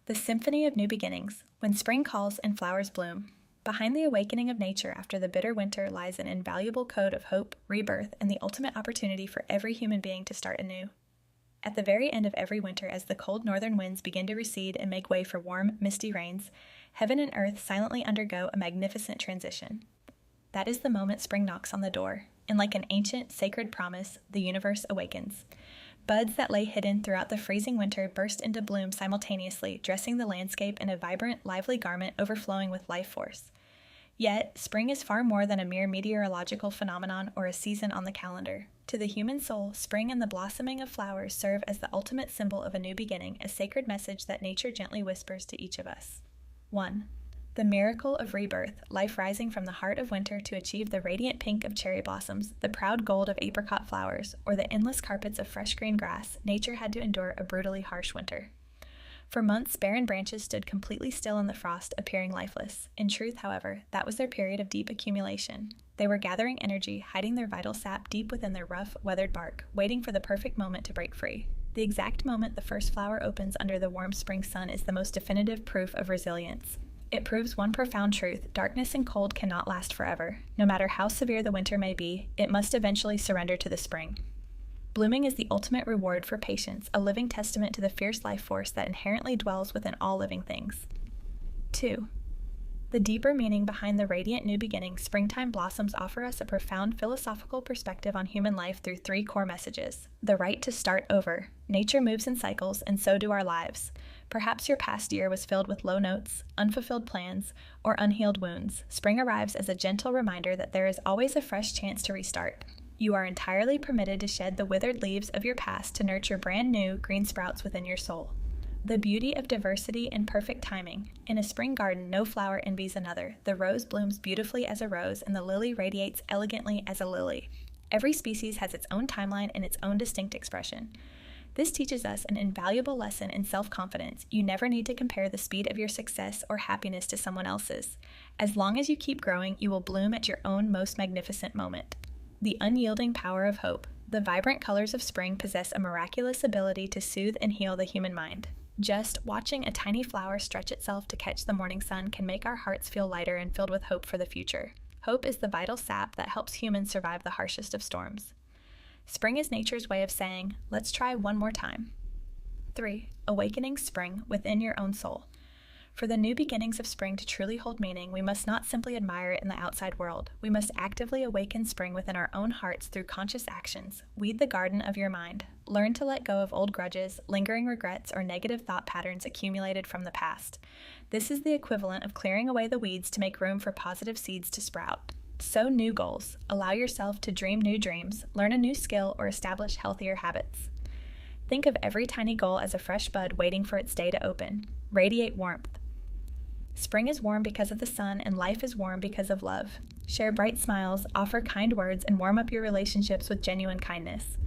The Symphony of New Beginnings, when spring calls and flowers bloom. Behind the awakening of nature after the bitter winter lies an invaluable code of hope, rebirth, and the ultimate opportunity for every human being to start anew. At the very end of every winter, as the cold northern winds begin to recede and make way for warm, misty rains, heaven and earth silently undergo a magnificent transition. That is the moment spring knocks on the door, and like an ancient, sacred promise, the universe awakens. Buds that lay hidden throughout the freezing winter burst into bloom simultaneously, dressing the landscape in a vibrant, lively garment overflowing with life force. Yet, spring is far more than a mere meteorological phenomenon or a season on the calendar. To the human soul, spring and the blossoming of flowers serve as the ultimate symbol of a new beginning, a sacred message that nature gently whispers to each of us. 1. The miracle of rebirth, life rising from the heart of winter to achieve the radiant pink of cherry blossoms, the proud gold of apricot flowers, or the endless carpets of fresh green grass, nature had to endure a brutally harsh winter. For months, barren branches stood completely still in the frost, appearing lifeless. In truth, however, that was their period of deep accumulation. They were gathering energy, hiding their vital sap deep within their rough, weathered bark, waiting for the perfect moment to break free. The exact moment the first flower opens under the warm spring sun is the most definitive proof of resilience. It proves one profound truth: darkness and cold cannot last forever. No matter how severe the winter may be, it must eventually surrender to the spring. Blooming is the ultimate reward for patience, a living testament to the fierce life force that inherently dwells within all living things. 2. The deeper meaning behind the radiant new beginning, springtime blossoms offer us a profound philosophical perspective on human life through 3 core messages. The right to start over. Nature moves in cycles, and so do our lives. Perhaps your past year was filled with low notes, unfulfilled plans, or unhealed wounds. Spring arrives as a gentle reminder that there is always a fresh chance to restart. You are entirely permitted to shed the withered leaves of your past to nurture brand new green sprouts within your soul. The beauty of diversity and perfect timing. In a spring garden, no flower envies another. The rose blooms beautifully as a rose, and the lily radiates elegantly as a lily. Every species has its own timeline and its own distinct expression. This teaches us an invaluable lesson in self-confidence. You never need to compare the speed of your success or happiness to someone else's. As long as you keep growing, you will bloom at your own most magnificent moment. The unyielding power of hope. The vibrant colors of spring possess a miraculous ability to soothe and heal the human mind. Just watching a tiny flower stretch itself to catch the morning sun can make our hearts feel lighter and filled with hope for the future. Hope is the vital sap that helps humans survive the harshest of storms. Spring is nature's way of saying, let's try one more time. 3. Awakening spring within your own soul. For the new beginnings of spring to truly hold meaning, we must not simply admire it in the outside world. We must actively awaken spring within our own hearts through conscious actions. Weed the garden of your mind. Learn to let go of old grudges, lingering regrets, or negative thought patterns accumulated from the past. This is the equivalent of clearing away the weeds to make room for positive seeds to sprout. Sow new goals. Allow yourself to dream new dreams, learn a new skill, or establish healthier habits. Think of every tiny goal as a fresh bud waiting for its day to open. Radiate warmth. Spring is warm because of the sun, and life is warm because of love. Share bright smiles, offer kind words, and warm up your relationships with genuine kindness.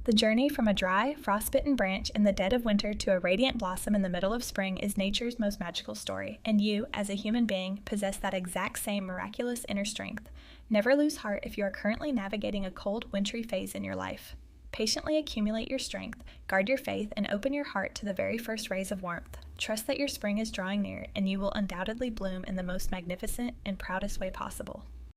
The journey from a dry, frostbitten branch in the dead of winter to a radiant blossom in the middle of spring is nature's most magical story, and you, as a human being, possess that exact same miraculous inner strength. Never lose heart if you are currently navigating a cold, wintry phase in your life. Patiently accumulate your strength, guard your faith, and open your heart to the very first rays of warmth. Trust that your spring is drawing near, and you will undoubtedly bloom in the most magnificent and proudest way possible.